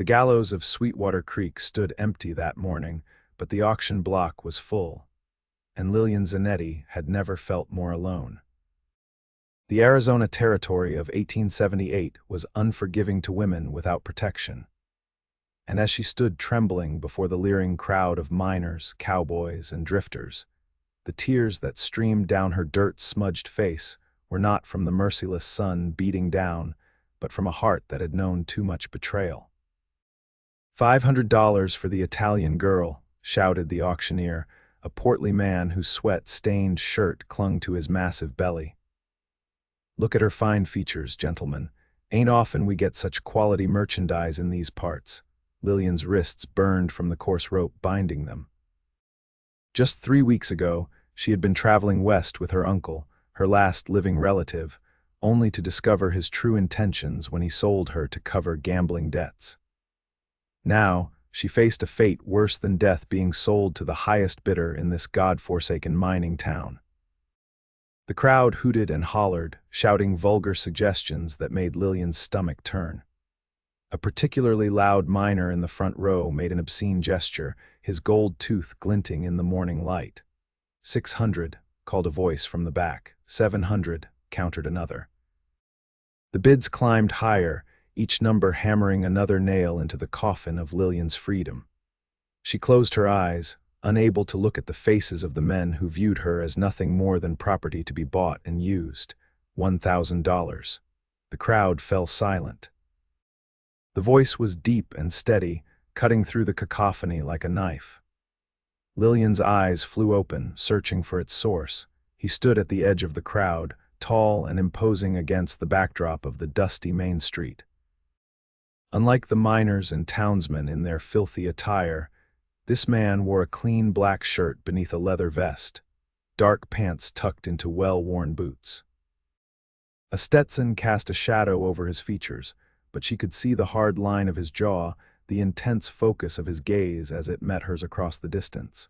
The gallows of Sweetwater Creek stood empty that morning, but the auction block was full, and Lillian Zanetti had never felt more alone. The Arizona Territory of 1878 was unforgiving to women without protection, and as she stood trembling before the leering crowd of miners, cowboys, and drifters, the tears that streamed down her dirt-smudged face were not from the merciless sun beating down, but from a heart that had known too much betrayal. $500 for the Italian girl, shouted the auctioneer, a portly man whose sweat-stained shirt clung to his massive belly. Look at her fine features, gentlemen. Ain't often we get such quality merchandise in these parts. Lillian's wrists burned from the coarse rope binding them. Just 3 weeks ago, she had been traveling west with her uncle, her last living relative, only to discover his true intentions when he sold her to cover gambling debts. Now, she faced a fate worse than death, being sold to the highest bidder in this god-forsaken mining town. The crowd hooted and hollered, shouting vulgar suggestions that made Lillian's stomach turn. A particularly loud miner in the front row made an obscene gesture, his gold tooth glinting in the morning light. 600, called a voice from the back. 700, countered another. The bids climbed higher, each number hammering another nail into the coffin of Lillian's freedom. She closed her eyes, unable to look at the faces of the men who viewed her as nothing more than property to be bought and used. $1,000. The crowd fell silent. The voice was deep and steady, cutting through the cacophony like a knife. Lillian's eyes flew open, searching for its source. He stood at the edge of the crowd, tall and imposing against the backdrop of the dusty main street. Unlike the miners and townsmen in their filthy attire, this man wore a clean black shirt beneath a leather vest, dark pants tucked into well-worn boots. A Stetson cast a shadow over his features, but she could see the hard line of his jaw, the intense focus of his gaze as it met hers across the distance.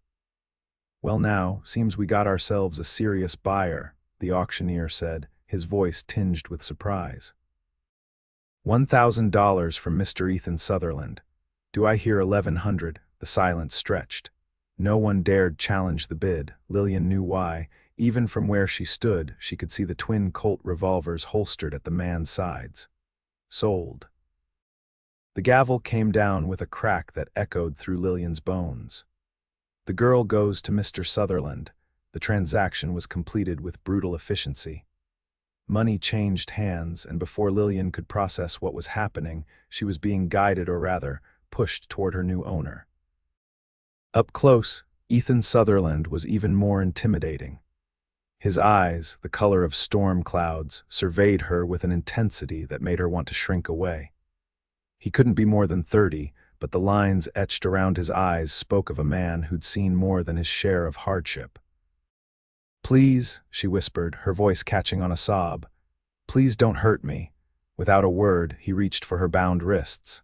"Well now, seems we got ourselves a serious buyer," the auctioneer said, his voice tinged with surprise. $1,000 from Mr. Ethan Sutherland. Do I hear 1,100? The silence stretched. No one dared challenge the bid. Lillian knew why. Even from where she stood, she could see the twin Colt revolvers holstered at the man's sides. Sold. The gavel came down with a crack that echoed through Lillian's bones. The girl goes to Mr. Sutherland. The transaction was completed with brutal efficiency. Money changed hands, and before Lillian could process what was happening, she was being guided, or rather, pushed toward her new owner. Up close, Ethan Sutherland was even more intimidating. His eyes, the color of storm clouds, surveyed her with an intensity that made her want to shrink away. He couldn't be more than 30, but the lines etched around his eyes spoke of a man who'd seen more than his share of hardship. "Please," she whispered, her voice catching on a sob. "Please don't hurt me." Without a word, he reached for her bound wrists.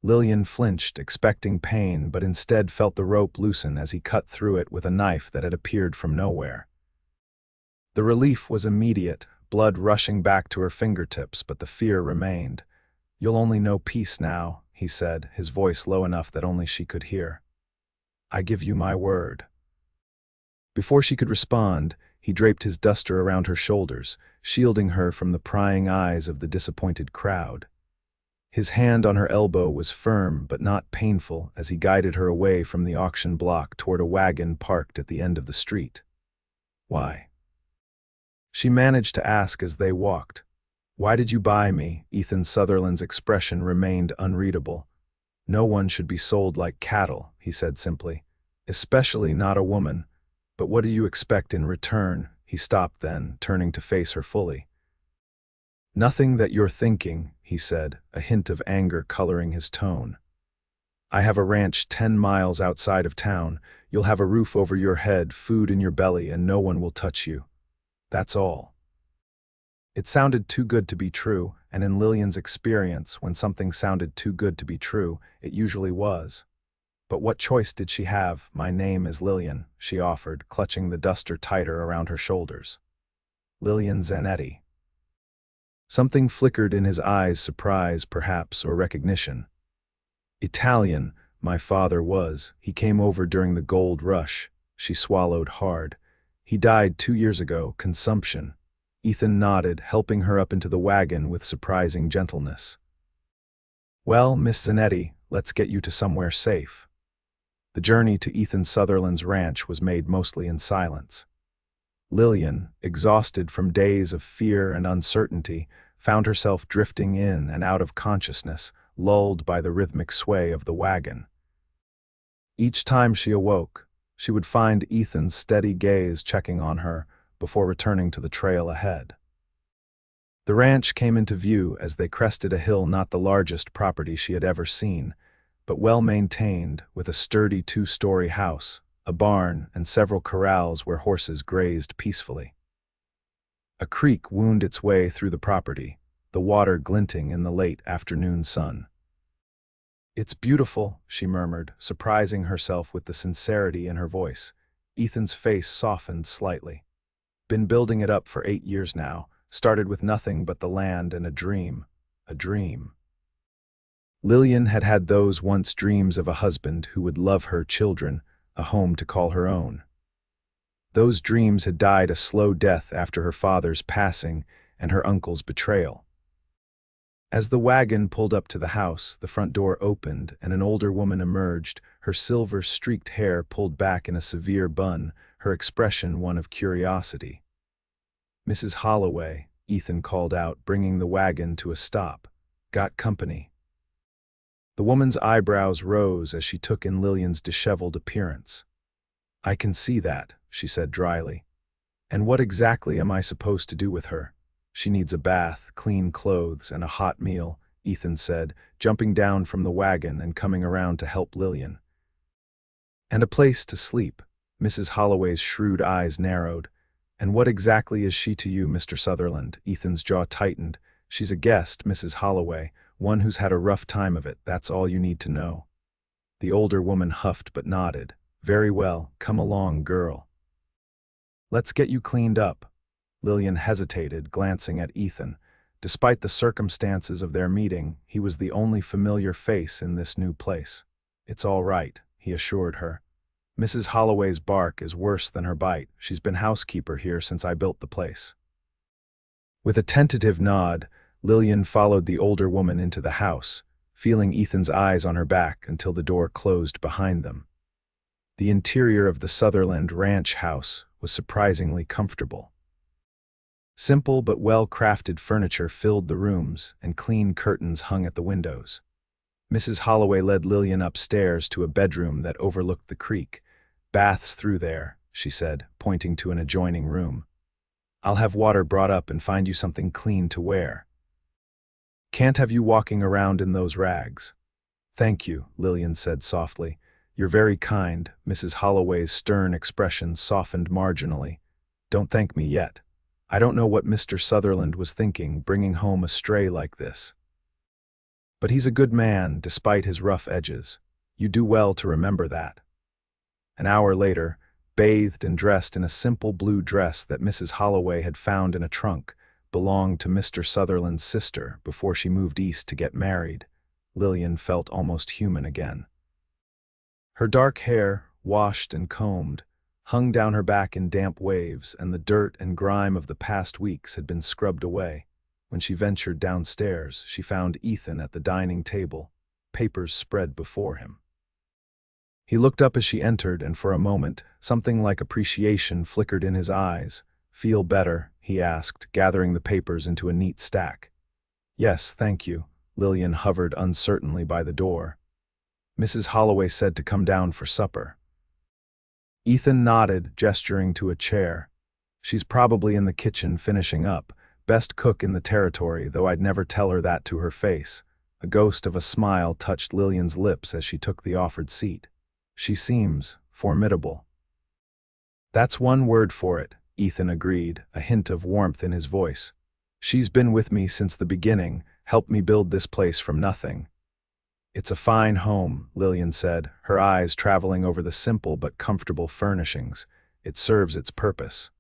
Lillian flinched, expecting pain, but instead felt the rope loosen as he cut through it with a knife that had appeared from nowhere. The relief was immediate, blood rushing back to her fingertips, but the fear remained. "You'll only know peace now," he said, his voice low enough that only she could hear. "I give you my word." Before she could respond, he draped his duster around her shoulders, shielding her from the prying eyes of the disappointed crowd. His hand on her elbow was firm but not painful as he guided her away from the auction block toward a wagon parked at the end of the street. "Why?" she managed to ask as they walked. "Why did you buy me?" Ethan Sutherland's expression remained unreadable. "No one should be sold like cattle," he said simply. "Especially not a woman. But what do you expect in return?" He stopped then, turning to face her fully. "Nothing that you're thinking," he said, a hint of anger coloring his tone. "I have a ranch 10 miles outside of town. You'll have a roof over your head, food in your belly, and no one will touch you. That's all." It sounded too good to be true, and in Lillian's experience, when something sounded too good to be true, it usually was. But what choice did she have? "My name is Lillian," she offered, clutching the duster tighter around her shoulders. "Lillian Zanetti." Something flickered in his eyes, surprise, perhaps, or recognition. Italian, my father was. He came over during the gold rush. She swallowed hard. He died 2 years ago, consumption. Ethan nodded, helping her up into the wagon with surprising gentleness. Well, Miss Zanetti, let's get you to somewhere safe. The journey to Ethan Sutherland's ranch was made mostly in silence. Lillian, exhausted from days of fear and uncertainty, found herself drifting in and out of consciousness, lulled by the rhythmic sway of the wagon. Each time she awoke, she would find Ethan's steady gaze checking on her before returning to the trail ahead. The ranch came into view as they crested a hill, not the largest property she had ever seen, but well-maintained, with a sturdy 2-story house, a barn, and several corrals where horses grazed peacefully. A creek wound its way through the property, the water glinting in the late afternoon sun. "It's beautiful," she murmured, surprising herself with the sincerity in her voice. Ethan's face softened slightly. "Been building it up for 8 years now, started with nothing but the land and a dream. A dream." Lillian had had those once dreams of a husband who would love her children, a home to call her own. Those dreams had died a slow death after her father's passing and her uncle's betrayal. As the wagon pulled up to the house, the front door opened and an older woman emerged, her silver-streaked hair pulled back in a severe bun, her expression one of curiosity. "Mrs. Holloway," Ethan called out, bringing the wagon to a stop. "Got company." The woman's eyebrows rose as she took in Lillian's disheveled appearance. "I can see that," she said dryly. "And what exactly am I supposed to do with her?" "She needs a bath, clean clothes, and a hot meal," Ethan said, jumping down from the wagon and coming around to help Lillian. "And a place to sleep." Mrs. Holloway's shrewd eyes narrowed. "And what exactly is she to you, Mr. Sutherland?" Ethan's jaw tightened. "She's a guest, Mrs. Holloway, one who's had a rough time of it, that's all you need to know." The older woman huffed but nodded. "Very well, come along, girl. Let's get you cleaned up." Lillian hesitated, glancing at Ethan. Despite the circumstances of their meeting, he was the only familiar face in this new place. "It's all right," he assured her. "Mrs. Holloway's bark is worse than her bite. She's been housekeeper here since I built the place." With a tentative nod, Lillian followed the older woman into the house, feeling Ethan's eyes on her back until the door closed behind them. The interior of the Sutherland ranch house was surprisingly comfortable. Simple but well-crafted furniture filled the rooms, and clean curtains hung at the windows. Mrs. Holloway led Lillian upstairs to a bedroom that overlooked the creek. "Baths through there," she said, pointing to an adjoining room. "I'll have water brought up and find you something clean to wear. Can't have you walking around in those rags." "Thank you," Lillian said softly. "You're very kind." Mrs. Holloway's stern expression softened marginally. "Don't thank me yet. I don't know what Mr. Sutherland was thinking, bringing home a stray like this. But he's a good man, despite his rough edges. You do well to remember that." An hour later, bathed and dressed in a simple blue dress that Mrs. Holloway had found in a trunk, belonged to Mr. Sutherland's sister before she moved east to get married, Lillian felt almost human again. Her dark hair, washed and combed, hung down her back in damp waves, and the dirt and grime of the past weeks had been scrubbed away. When she ventured downstairs, she found Ethan at the dining table, papers spread before him. He looked up as she entered, and for a moment, something like appreciation flickered in his eyes. "Feel better?" he asked, gathering the papers into a neat stack. "Yes, thank you." Lillian hovered uncertainly by the door. "Mrs. Holloway said to come down for supper." Ethan nodded, gesturing to a chair. "She's probably in the kitchen finishing up. Best cook in the territory, though I'd never tell her that to her face." A ghost of a smile touched Lillian's lips as she took the offered seat. "She seems formidable." "That's one word for it," Ethan agreed, a hint of warmth in his voice. "She's been with me since the beginning, helped me build this place from nothing." "It's a fine home," Lillian said, her eyes traveling over the simple but comfortable furnishings. "It serves its purpose."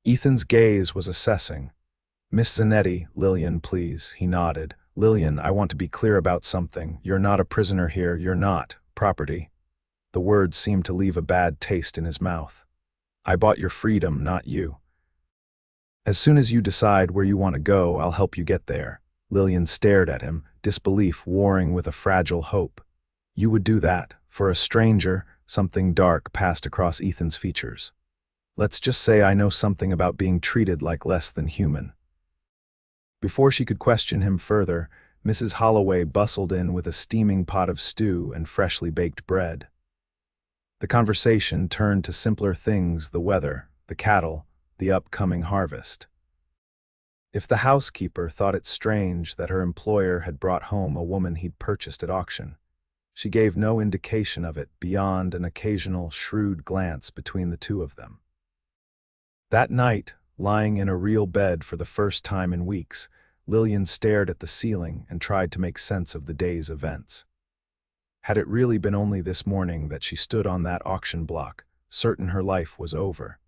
Ethan's gaze was assessing. "Miss Zanetti, Lillian, please," he nodded, Lillian, I want to be clear about something. You're not a prisoner here, you're not property. The words seemed to leave a bad taste in his mouth. I bought your freedom, not you. As soon as you decide where you want to go, I'll help you get there. Lillian stared at him, disbelief warring with a fragile hope. You would do that? For a stranger? Something dark passed across Ethan's features. Let's just say I know something about being treated like less than human. Before she could question him further, Mrs. Holloway bustled in with a steaming pot of stew and freshly baked bread. The conversation turned to simpler things: the weather, the cattle, the upcoming harvest. If the housekeeper thought it strange that her employer had brought home a woman he'd purchased at auction, she gave no indication of it beyond an occasional shrewd glance between the two of them. That night, lying in a real bed for the first time in weeks, Lillian stared at the ceiling and tried to make sense of the day's events. Had it really been only this morning that she stood on that auction block, certain her life was over?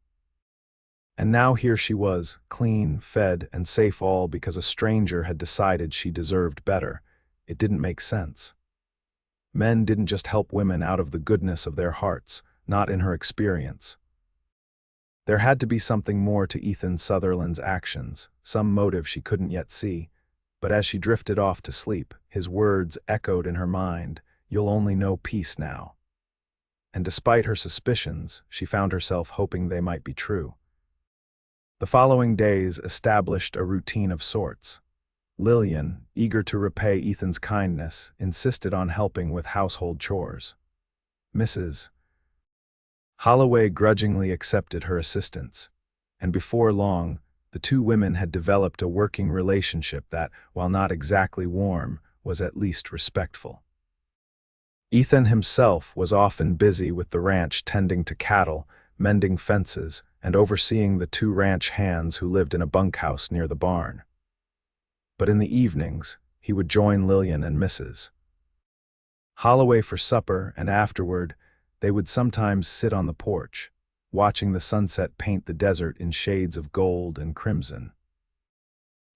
And now here she was, clean, fed, and safe, all because a stranger had decided she deserved better. It didn't make sense. Men didn't just help women out of the goodness of their hearts, not in her experience. There had to be something more to Ethan Sutherland's actions, some motive she couldn't yet see, but as she drifted off to sleep, his words echoed in her mind, "You'll only know peace now." And despite her suspicions, she found herself hoping they might be true. The following days established a routine of sorts. Lillian, eager to repay Ethan's kindness, insisted on helping with household chores. Mrs. Holloway grudgingly accepted her assistance, and before long, the two women had developed a working relationship that, while not exactly warm, was at least respectful. Ethan himself was often busy with the ranch, tending to cattle, mending fences, and overseeing the two ranch hands who lived in a bunkhouse near the barn. But in the evenings, he would join Lillian and Mrs. Holloway for supper, and afterward, they would sometimes sit on the porch, watching the sunset paint the desert in shades of gold and crimson.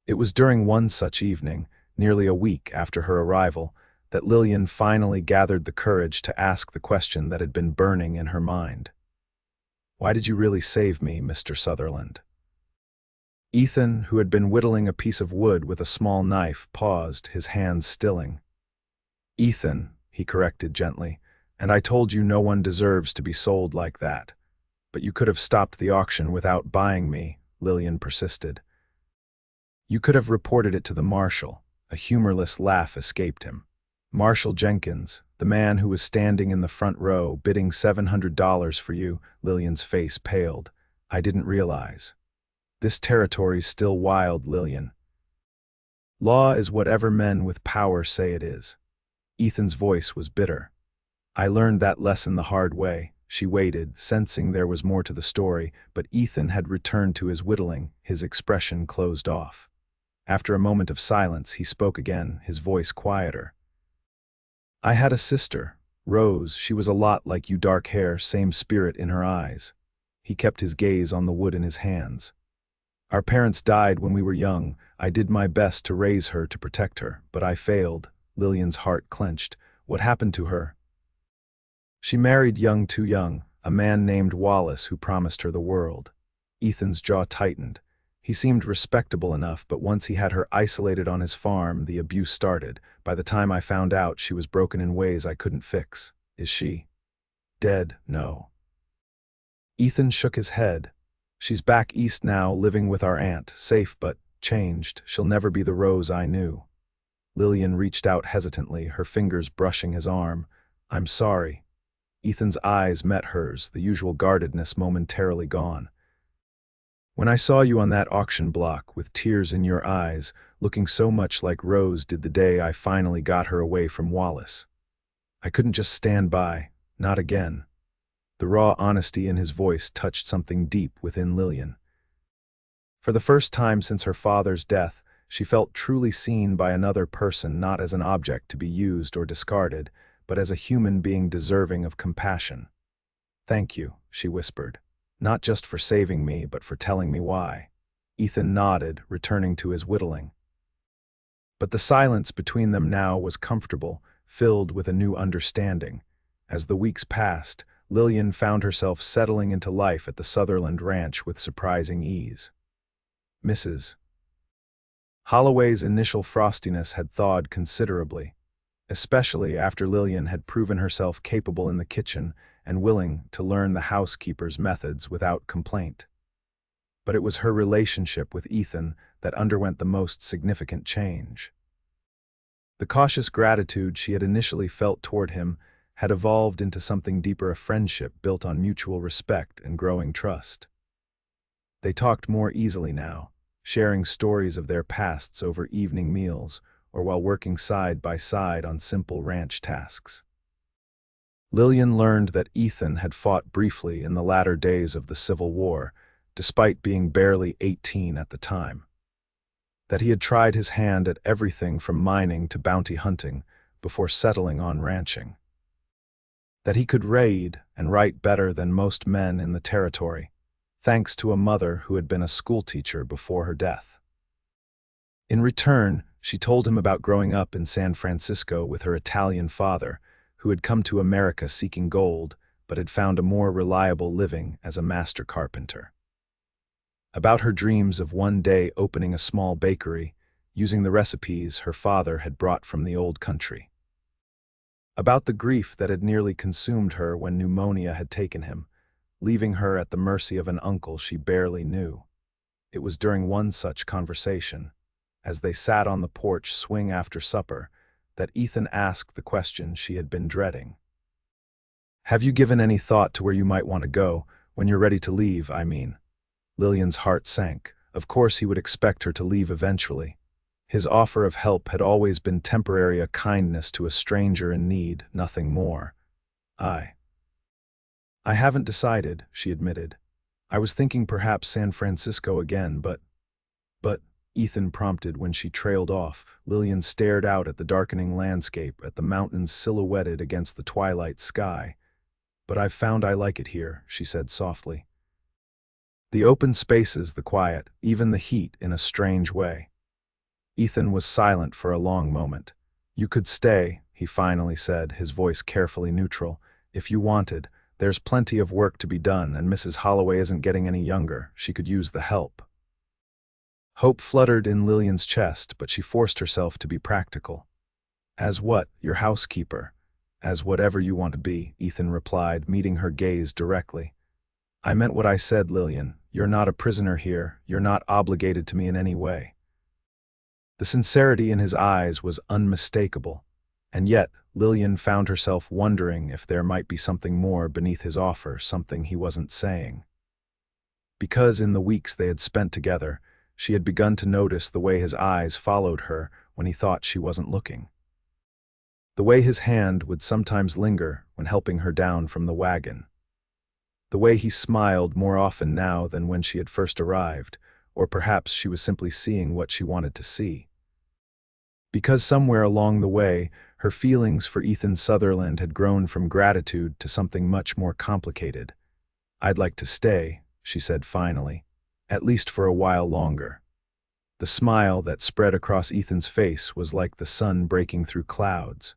It was during one such evening, nearly a week after her arrival, that Lillian finally gathered the courage to ask the question that had been burning in her mind. "Why did you really save me, Mr. Sutherland?" Ethan, who had been whittling a piece of wood with a small knife, paused, his hands stilling. "Ethan," he corrected gently, "and I told you no one deserves to be sold like that. But you could have stopped the auction without buying me," Lillian persisted. "You could have reported it to the marshal." A humorless laugh escaped him. "Marshal Jenkins, the man who was standing in the front row, bidding $700 for you." Lillian's face paled. "I didn't realize. This territory's still wild, Lillian. Law is whatever men with power say it is." Ethan's voice was bitter. "I learned that lesson the hard way." She waited, sensing there was more to the story, but Ethan had returned to his whittling, his expression closed off. After a moment of silence, he spoke again, his voice quieter. "I had a sister, Rose. She was a lot like you, dark hair, same spirit in her eyes." He kept his gaze on the wood in his hands. "Our parents died when we were young. I did my best to raise her, to protect her, but I failed." Lillian's heart clenched. "What happened to her?" "She married young, too young, a man named Wallace who promised her the world." Ethan's jaw tightened. He seemed respectable enough, but once he had her isolated on his farm, the abuse started. "By the time I found out, she was broken in ways I couldn't fix." "Is she dead?" "No." Ethan shook his head. "She's back east now, living with our aunt, safe but changed. She'll never be the Rose I knew." Lillian reached out hesitantly, her fingers brushing his arm. "I'm sorry." Ethan's eyes met hers, the usual guardedness momentarily gone. "When I saw you on that auction block, with tears in your eyes, looking so much like Rose did the day I finally got her away from Wallace, I couldn't just stand by, not again." The raw honesty in his voice touched something deep within Lillian. For the first time since her father's death, she felt truly seen by another person, not as an object to be used or discarded, but as a human being deserving of compassion. "Thank you," she whispered. "Not just for saving me, but for telling me why." Ethan nodded, returning to his whittling. But the silence between them now was comfortable, filled with a new understanding. As the weeks passed, Lillian found herself settling into life at the Sutherland Ranch with surprising ease. Mrs. Holloway's initial frostiness had thawed considerably, especially after Lillian had proven herself capable in the kitchen and willing to learn the housekeeper's methods without complaint. But it was her relationship with Ethan that underwent the most significant change. The cautious gratitude she had initially felt toward him had evolved into something deeper, a friendship built on mutual respect and growing trust. They talked more easily now, sharing stories of their pasts over evening meals or while working side by side on simple ranch tasks. Lillian learned that Ethan had fought briefly in the latter days of the Civil War, despite being barely 18 at the time. That he had tried his hand at everything from mining to bounty hunting before settling on ranching. That he could read and write better than most men in the territory, thanks to a mother who had been a schoolteacher before her death. In return, she told him about growing up in San Francisco with her Italian father, who had come to America seeking gold but had found a more reliable living as a master carpenter. About her dreams of one day opening a small bakery, using the recipes her father had brought from the old country. About the grief that had nearly consumed her when pneumonia had taken him, leaving her at the mercy of an uncle she barely knew. It was during one such conversation, as they sat on the porch swing after supper, that Ethan asked the question she had been dreading. "Have you given any thought to where you might want to go, when you're ready to leave, I mean?" Lillian's heart sank. Of course he would expect her to leave eventually. His offer of help had always been temporary, a kindness to a stranger in need, nothing more. I haven't decided," she admitted. "I was thinking perhaps San Francisco again, but, Ethan prompted when she trailed off. Lillian stared out at the darkening landscape, at the mountains silhouetted against the twilight sky. "But I've found I like it here," she said softly. "The open spaces, the quiet, even the heat in a strange way." Ethan was silent for a long moment. "You could stay," he finally said, his voice carefully neutral. "If you wanted. There's plenty of work to be done, and Mrs. Holloway isn't getting any younger. She could use the help." Hope fluttered in Lillian's chest, but she forced herself to be practical. "As what, your housekeeper?" "As whatever you want to be," Ethan replied, meeting her gaze directly. "I meant what I said, Lillian. You're not a prisoner here. You're not obligated to me in any way." The sincerity in his eyes was unmistakable, and yet Lillian found herself wondering if there might be something more beneath his offer, something he wasn't saying. Because in the weeks they had spent together, she had begun to notice the way his eyes followed her when he thought she wasn't looking. The way his hand would sometimes linger when helping her down from the wagon. The way he smiled more often now than when she had first arrived, or perhaps she was simply seeing what she wanted to see. Because somewhere along the way, her feelings for Ethan Sutherland had grown from gratitude to something much more complicated. "I'd like to stay," she said finally, "at least for a while longer." The smile that spread across Ethan's face was like the sun breaking through clouds.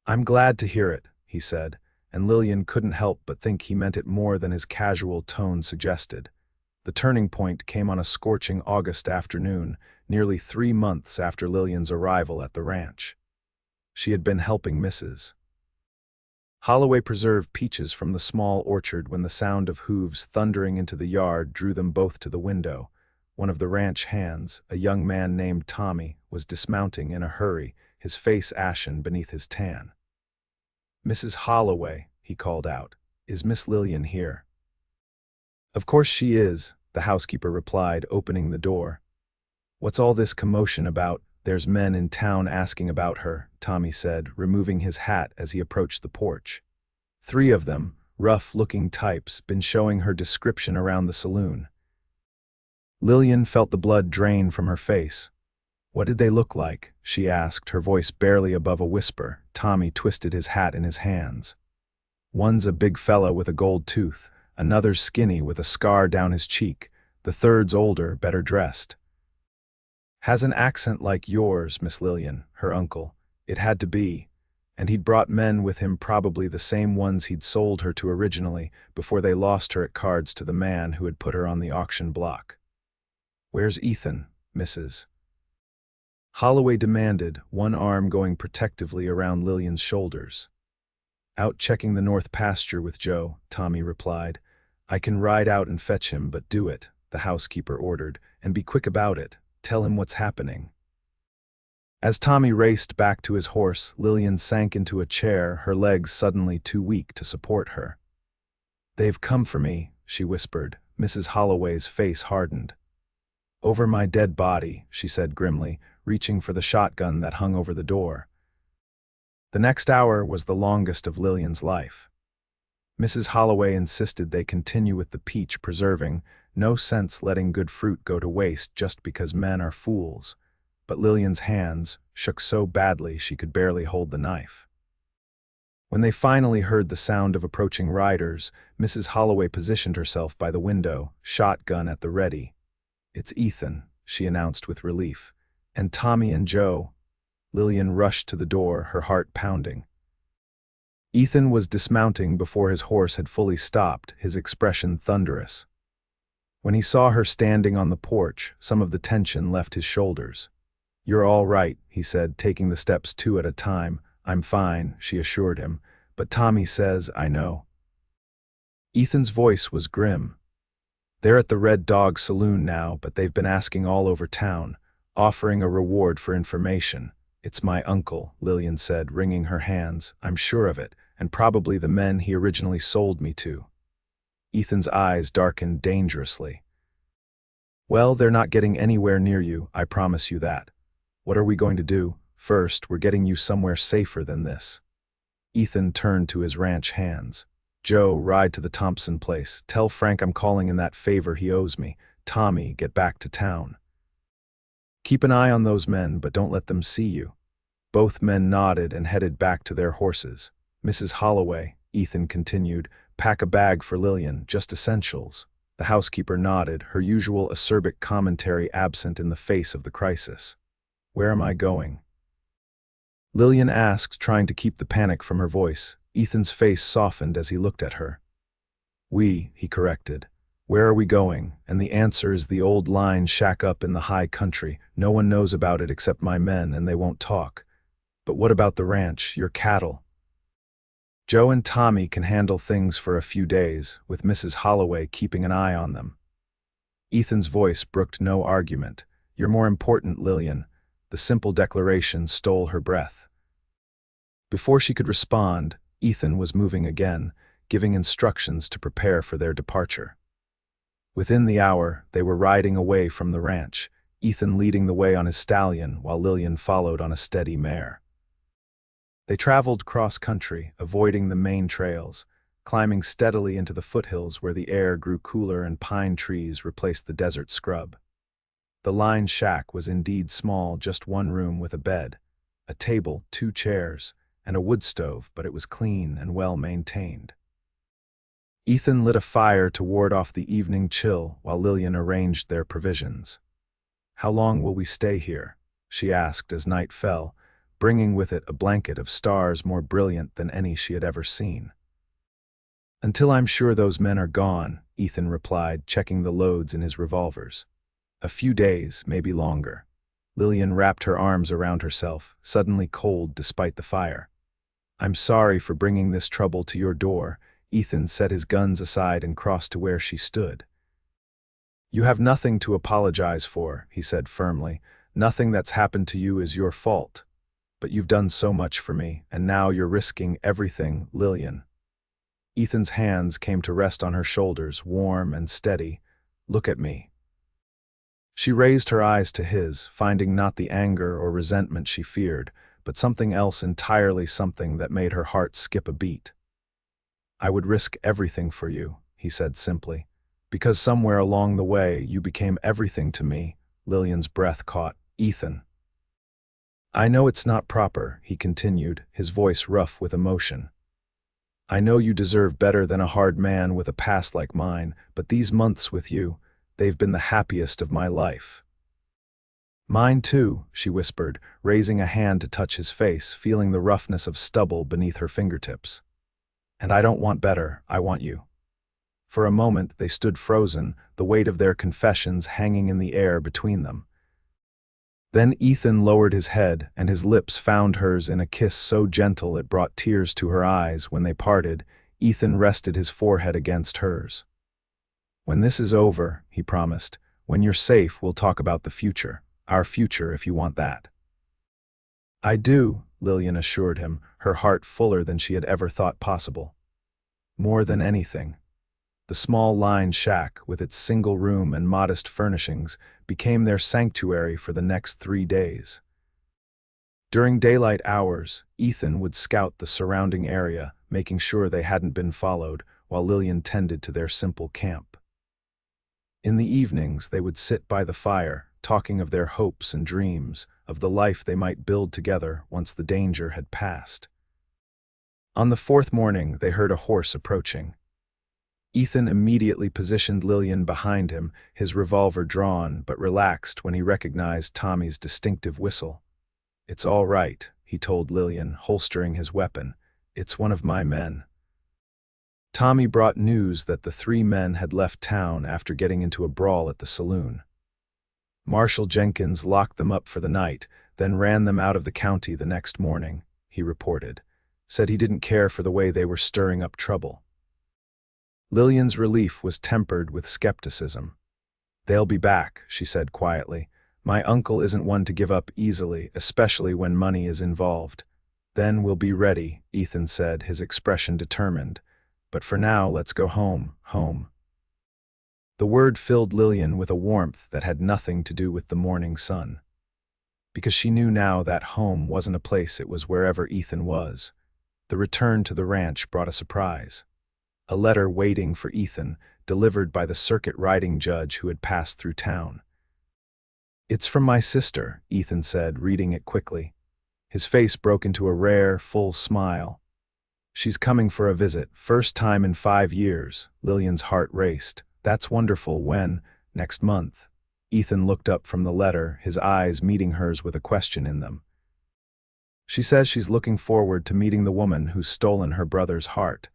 "I'm glad to hear it," he said, and Lillian couldn't help but think he meant it more than his casual tone suggested. The turning point came on a scorching August afternoon, nearly 3 months after Lillian's arrival at the ranch. She had been helping Mrs. Holloway preserve peaches from the small orchard when the sound of hooves thundering into the yard drew them both to the window. One of the ranch hands, a young man named Tommy, was dismounting in a hurry, his face ashen beneath his tan. "Mrs. Holloway," he called out, "is Miss Lillian here?" "Of course she is," the housekeeper replied, opening the door. "What's all this commotion about? There's men in town asking about her," Tommy said, removing his hat as he approached the porch. 3 of them, rough-looking types, been showing her description around the saloon. Lillian felt the blood drain from her face. "What did they look like?" she asked, her voice barely above a whisper. Tommy twisted his hat in his hands. "One's a big fella with a gold tooth, another's skinny with a scar down his cheek, the third's older, better dressed." Has an accent like yours, Miss Lillian, her uncle. It had to be. And he'd brought men with him, probably the same ones he'd sold her to originally, before they lost her at cards to the man who had put her on the auction block. Where's Ethan, Mrs. Holloway demanded, one arm going protectively around Lillian's shoulders. Out checking the north pasture with Joe, Tommy replied. I can ride out and fetch him, but do it, the housekeeper ordered, and be quick about it. Tell him what's happening. As Tommy raced back to his horse, Lillian sank into a chair, her legs suddenly too weak to support her. They've come for me, she whispered. Mrs. Holloway's face hardened. Over my dead body, she said grimly, reaching for the shotgun that hung over the door. The next hour was the longest of Lillian's life. Mrs. Holloway insisted they continue with the peach preserving, no sense letting good fruit go to waste just because men are fools. But Lillian's hands shook so badly she could barely hold the knife. When they finally heard the sound of approaching riders, Mrs. Holloway positioned herself by the window, shotgun at the ready. It's Ethan, she announced with relief. And Tommy and Joe. Lillian rushed to the door, her heart pounding. Ethan was dismounting before his horse had fully stopped, his expression thunderous. When he saw her standing on the porch, some of the tension left his shoulders. You're all right, he said, taking the steps two at a time. I'm fine, she assured him, but Tommy says I know. Ethan's voice was grim. They're at the Red Dog Saloon now, but they've been asking all over town, offering a reward for information. It's my uncle, Lillian said, wringing her hands. I'm sure of it, and probably the men he originally sold me to. Ethan's eyes darkened dangerously. Well, they're not getting anywhere near you, I promise you that. What are we going to do? First, we're getting you somewhere safer than this. Ethan turned to his ranch hands. Joe, ride to the Thompson place. Tell Frank I'm calling in that favor he owes me. Tommy, get back to town. Keep an eye on those men, but don't let them see you. Both men nodded and headed back to their horses. Mrs. Holloway, Ethan continued, pack a bag for Lillian, just essentials. The housekeeper nodded, her usual acerbic commentary absent in the face of the crisis. Where am I going? Lillian asked, trying to keep the panic from her voice. Ethan's face softened as he looked at her. He corrected. Where are we going? And the answer is the old line shack up in the high country. No one knows about it except my men, and they won't talk. But what about the ranch, your cattle? Joe and Tommy can handle things for a few days, with Mrs. Holloway keeping an eye on them. Ethan's voice brooked no argument. You're more important, Lillian. The simple declaration stole her breath. Before she could respond, Ethan was moving again, giving instructions to prepare for their departure. Within the hour, they were riding away from the ranch, Ethan leading the way on his stallion while Lillian followed on a steady mare. They traveled cross-country, avoiding the main trails, climbing steadily into the foothills where the air grew cooler and pine trees replaced the desert scrub. The line shack was indeed small, just one room with a bed, a table, 2 chairs, and a wood stove, but it was clean and well-maintained. Ethan lit a fire to ward off the evening chill while Lillian arranged their provisions. How long will we stay here? She asked as night fell, bringing with it a blanket of stars more brilliant than any she had ever seen. Until I'm sure those men are gone, Ethan replied, checking the loads in his revolvers. A few days, maybe longer. Lillian wrapped her arms around herself, suddenly cold despite the fire. I'm sorry for bringing this trouble to your door. Ethan set his guns aside and crossed to where she stood. You have nothing to apologize for, he said firmly. Nothing that's happened to you is your fault. But you've done so much for me, and now you're risking everything, Lillian. Ethan's hands came to rest on her shoulders, warm and steady. Look at me. She raised her eyes to his, finding not the anger or resentment she feared, but something else entirely, something that made her heart skip a beat. I would risk everything for you, he said simply, because somewhere along the way you became everything to me. Lillian's breath caught. Ethan. I know it's not proper, he continued, his voice rough with emotion. I know you deserve better than a hard man with a past like mine, but these months with you, they've been the happiest of my life. Mine too, she whispered, raising a hand to touch his face, feeling the roughness of stubble beneath her fingertips. And I don't want better, I want you. For a moment they stood frozen, the weight of their confessions hanging in the air between them. Then Ethan lowered his head, and his lips found hers in a kiss so gentle it brought tears to her eyes. When they parted, Ethan rested his forehead against hers. When this is over, he promised, when you're safe, we'll talk about the future. Our future, if you want that. I do, Lillian assured him, her heart fuller than she had ever thought possible. More than anything. The small line shack, with its single room and modest furnishings, became their sanctuary for the next 3 days. During daylight hours, Ethan would scout the surrounding area, making sure they hadn't been followed, while Lillian tended to their simple camp. In the evenings, they would sit by the fire, talking of their hopes and dreams, of the life they might build together once the danger had passed. On the 4th morning, they heard a horse approaching. Ethan immediately positioned Lillian behind him, his revolver drawn, but relaxed when he recognized Tommy's distinctive whistle. It's all right, he told Lillian, holstering his weapon. It's one of my men. Tommy brought news that the 3 men had left town after getting into a brawl at the saloon. Marshal Jenkins locked them up for the night, then ran them out of the county the next morning, he reported. Said he didn't care for the way they were stirring up trouble. Lillian's relief was tempered with skepticism. They'll be back, she said quietly. My uncle isn't one to give up easily, especially when money is involved. Then we'll be ready, Ethan said, his expression determined. But for now, let's go home, home. The word filled Lillian with a warmth that had nothing to do with the morning sun. Because she knew now that home wasn't a place, it was wherever Ethan was. The return to the ranch brought a surprise. A letter waiting for Ethan, delivered by the circuit riding judge who had passed through town. It's from my sister, Ethan said, reading it quickly. His face broke into a rare, full smile. She's coming for a visit, first time in 5 years. Lillian's heart raced. That's wonderful. When? Next month. Ethan looked up from the letter, his eyes meeting hers with a question in them. She says she's looking forward to meeting the woman who's stolen her brother's heart.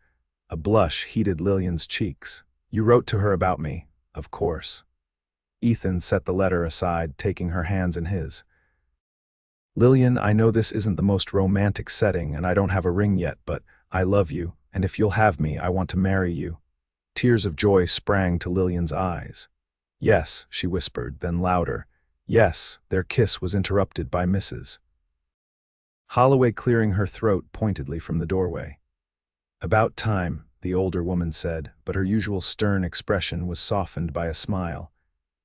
A blush heated Lillian's cheeks. You wrote to her about me, of course. Ethan set the letter aside, taking her hands in his. Lillian, I know this isn't the most romantic setting and I don't have a ring yet, but I love you, and if you'll have me, I want to marry you. Tears of joy sprang to Lillian's eyes. Yes, she whispered, then louder. Yes, their kiss was interrupted by Mrs. Holloway clearing her throat pointedly from the doorway. About time, the older woman said, but her usual stern expression was softened by a smile.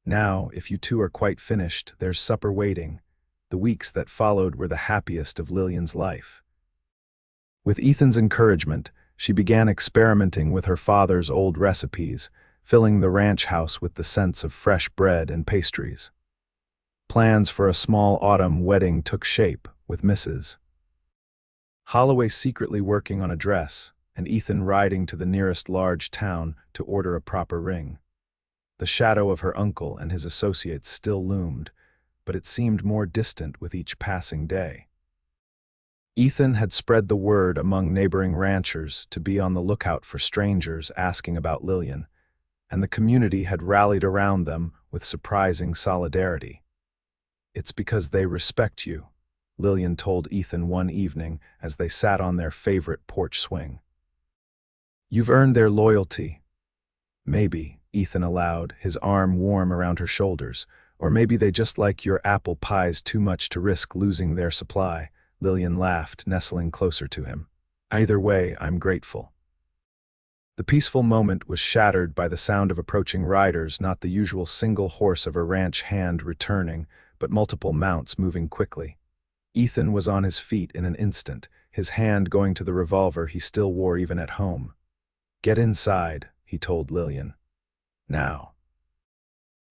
Now, if you two are quite finished, there's supper waiting. The weeks that followed were the happiest of Lillian's life. With Ethan's encouragement, she began experimenting with her father's old recipes, filling the ranch house with the scents of fresh bread and pastries. Plans for a small autumn wedding took shape, with Mrs. Holloway secretly working on a dress, and Ethan riding to the nearest large town to order a proper ring. The shadow of her uncle and his associates still loomed, but it seemed more distant with each passing day. Ethan had spread the word among neighboring ranchers to be on the lookout for strangers asking about Lillian, and the community had rallied around them with surprising solidarity. It's because they respect you, Lillian told Ethan one evening as they sat on their favorite porch swing. You've earned their loyalty. Maybe, Ethan allowed, his arm warm around her shoulders, or maybe they just like your apple pies too much to risk losing their supply. Lillian laughed, nestling closer to him. Either way, I'm grateful. The peaceful moment was shattered by the sound of approaching riders, not the usual single horse of a ranch hand returning, but multiple mounts moving quickly. Ethan was on his feet in an instant, his hand going to the revolver he still wore even at home. Get inside, he told Lillian. Now.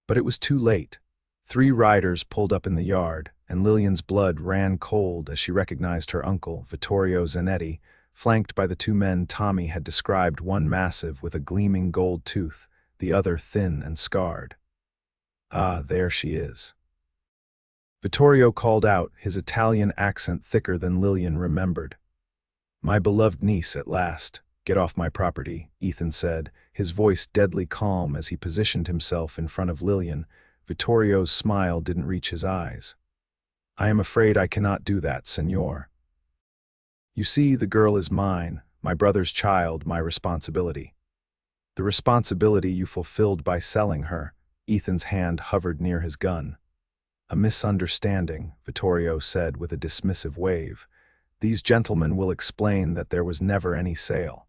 But it was too late. 3 riders pulled up in the yard, and Lillian's blood ran cold as she recognized her uncle, Vittorio Zanetti, flanked by the 2 men Tommy had described, one massive with a gleaming gold tooth, the other thin and scarred. Ah, there she is. Vittorio called out, his Italian accent thicker than Lillian remembered. My beloved niece at last. Get off my property, Ethan said, his voice deadly calm as he positioned himself in front of Lillian. Vittorio's smile didn't reach his eyes. I am afraid I cannot do that, senor. You see, the girl is mine, my brother's child, my responsibility. The responsibility you fulfilled by selling her. Ethan's hand hovered near his gun. A misunderstanding, Vittorio said with a dismissive wave. These gentlemen will explain that there was never any sale.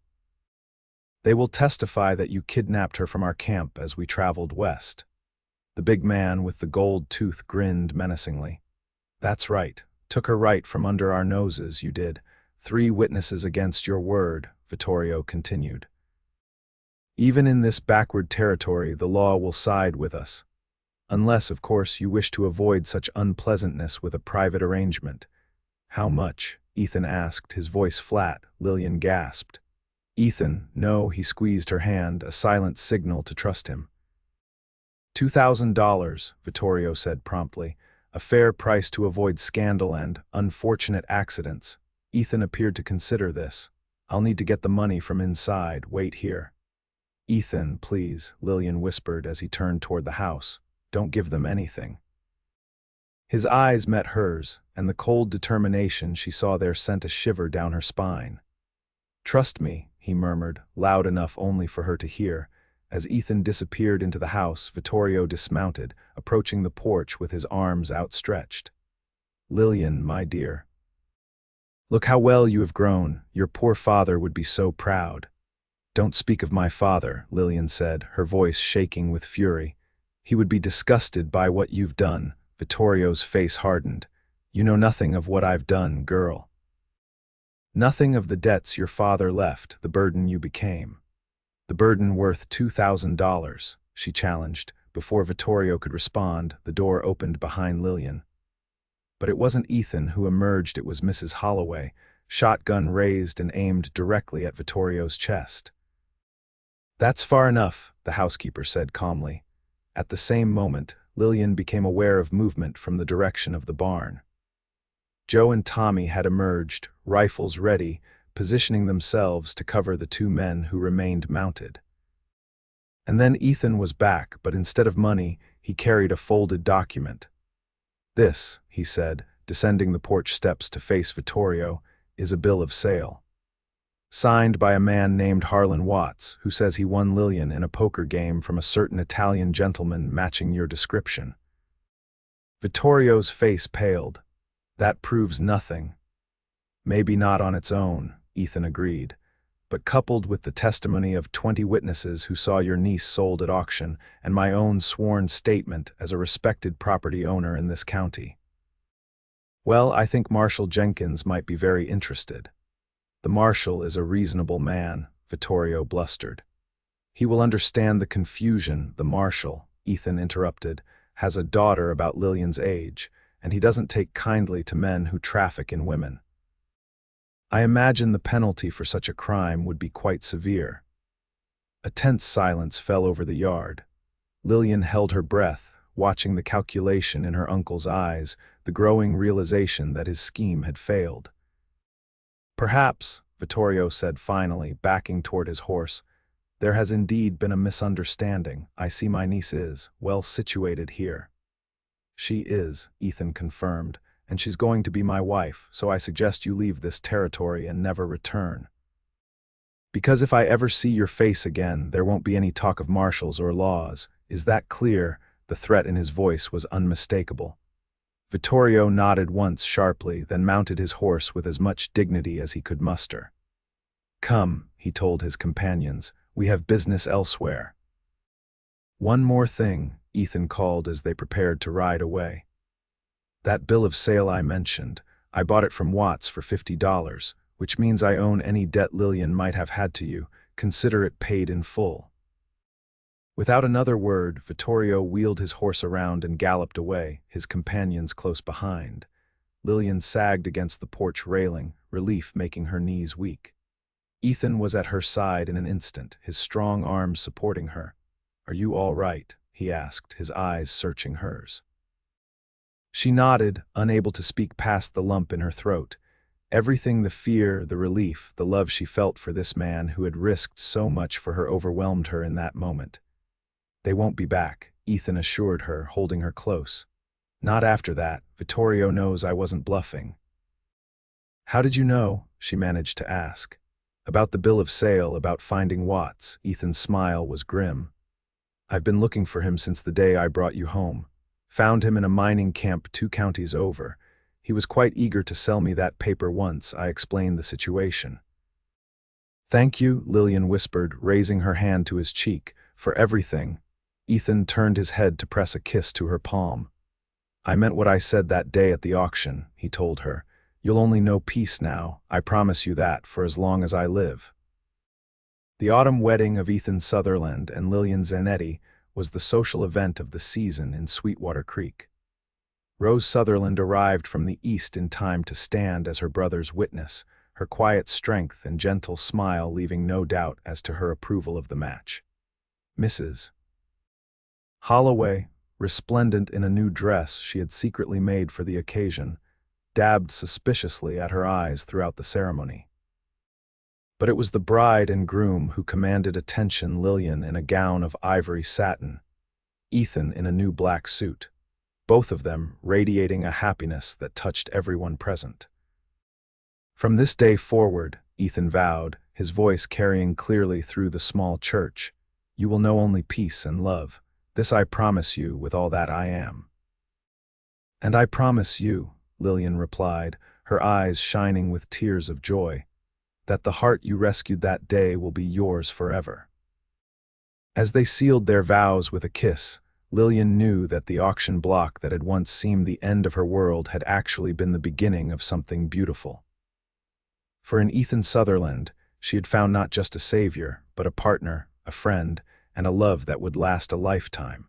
They will testify that you kidnapped her from our camp as we traveled west. The big man with the gold tooth grinned menacingly. That's right. Took her right from under our noses, you did. 3 witnesses against your word, Vittorio continued. Even in this backward territory, the law will side with us. Unless, of course, you wish to avoid such unpleasantness with a private arrangement. How much? Ethan asked, his voice flat. Lillian gasped. Ethan, no, he squeezed her hand, a silent signal to trust him. $2,000, Vittorio said promptly, a fair price to avoid scandal and unfortunate accidents. Ethan appeared to consider this. I'll need to get the money from inside, wait here. Ethan, please, Lillian whispered as he turned toward the house. Don't give them anything. His eyes met hers, and the cold determination she saw there sent a shiver down her spine. Trust me, he murmured, loud enough only for her to hear. As Ethan disappeared into the house, Vittorio dismounted, approaching the porch with his arms outstretched. Lillian, my dear. Look how well you have grown. Your poor father would be so proud. Don't speak of my father, Lillian said, her voice shaking with fury. He would be disgusted by what you've done. Vittorio's face hardened. You know nothing of what I've done, girl. Nothing of the debts your father left, the burden you became. The burden worth $2,000, she challenged. Before Vittorio could respond, the door opened behind Lillian. But it wasn't Ethan who emerged, it was Mrs. Holloway, shotgun raised and aimed directly at Vittorio's chest. That's far enough, the housekeeper said calmly. At the same moment, Lillian became aware of movement from the direction of the barn. Joe and Tommy had emerged, rifles ready, positioning themselves to cover the 2 men who remained mounted. And then Ethan was back, but instead of money, he carried a folded document. This, he said, descending the porch steps to face Vittorio, is a bill of sale. Signed by a man named Harlan Watts, who says he won Lillian in a poker game from a certain Italian gentleman matching your description. Vittorio's face paled. That proves nothing. Maybe not on its own, Ethan agreed, but coupled with the testimony of 20 witnesses who saw your niece sold at auction and my own sworn statement as a respected property owner in this county. Well, I think Marshal Jenkins might be very interested. The marshal is a reasonable man, Vittorio blustered. He will understand the confusion. The marshal, Ethan interrupted, has a daughter about Lillian's age, and he doesn't take kindly to men who traffic in women. I imagine the penalty for such a crime would be quite severe. A tense silence fell over the yard. Lillian held her breath, watching the calculation in her uncle's eyes, the growing realization that his scheme had failed. Perhaps, Vittorio said finally, backing toward his horse, there has indeed been a misunderstanding. I see my niece is well situated here. She is, Ethan confirmed, and she's going to be my wife, so I suggest you leave this territory and never return. Because if I ever see your face again, there won't be any talk of marshals or laws. Is that clear? The threat in his voice was unmistakable. Vittorio nodded once sharply, then mounted his horse with as much dignity as he could muster. Come, he told his companions, we have business elsewhere. One more thing, Ethan called as they prepared to ride away. That bill of sale I mentioned, I bought it from Watts for $50, which means I own any debt Lillian might have had to you. Consider it paid in full. Without another word, Vittorio wheeled his horse around and galloped away, his companions close behind. Lillian sagged against the porch railing, relief making her knees weak. Ethan was at her side in an instant, his strong arms supporting her. Are you all right? He asked, his eyes searching hers. She nodded, unable to speak past the lump in her throat. Everything, the fear, the relief, the love she felt for this man who had risked so much for her, overwhelmed her in that moment. "They won't be back," Ethan assured her, holding her close. "Not after that. Vittorio knows I wasn't bluffing." "How did you know?" she managed to ask. "About the bill of sale, about finding Watts." Ethan's smile was grim. "I've been looking for him since the day I brought you home. Found him in a mining camp 2 counties over. He was quite eager to sell me that paper once I explained the situation." "Thank you," Lillian whispered, raising her hand to his cheek, "for everything." Ethan turned his head to press a kiss to her palm. "I meant what I said that day at the auction," he told her. "You'll only know peace now, I promise you that, for as long as I live." The autumn wedding of Ethan Sutherland and Lillian Zanetti was the social event of the season in Sweetwater Creek. Rose Sutherland arrived from the east in time to stand as her brother's witness, her quiet strength and gentle smile leaving no doubt as to her approval of the match. Mrs. Holloway, resplendent in a new dress she had secretly made for the occasion, dabbed suspiciously at her eyes throughout the ceremony. But it was the bride and groom who commanded attention, Lillian in a gown of ivory satin, Ethan in a new black suit, both of them radiating a happiness that touched everyone present. "From this day forward," Ethan vowed, his voice carrying clearly through the small church, "you will know only peace and love. This I promise you with all that I am." "And I promise you," Lillian replied, her eyes shining with tears of joy, "that the heart you rescued that day will be yours forever." As they sealed their vows with a kiss, Lillian knew that the auction block that had once seemed the end of her world had actually been the beginning of something beautiful. For in Ethan Sutherland, she had found not just a savior, but a partner, a friend, and a love that would last a lifetime.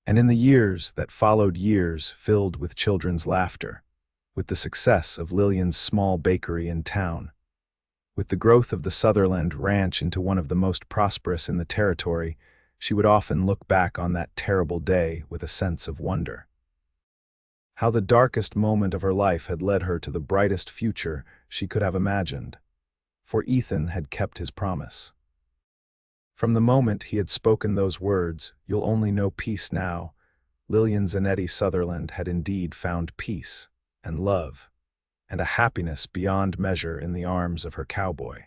And in the years that followed, years filled with children's laughter, with the success of Lillian's small bakery in town, with the growth of the Sutherland ranch into one of the most prosperous in the territory, she would often look back on that terrible day with a sense of wonder. How the darkest moment of her life had led her to the brightest future she could have imagined. For Ethan had kept his promise. From the moment he had spoken those words, "You'll only know peace now," Lillian Zanetti Sutherland had indeed found peace and love and a happiness beyond measure in the arms of her cowboy.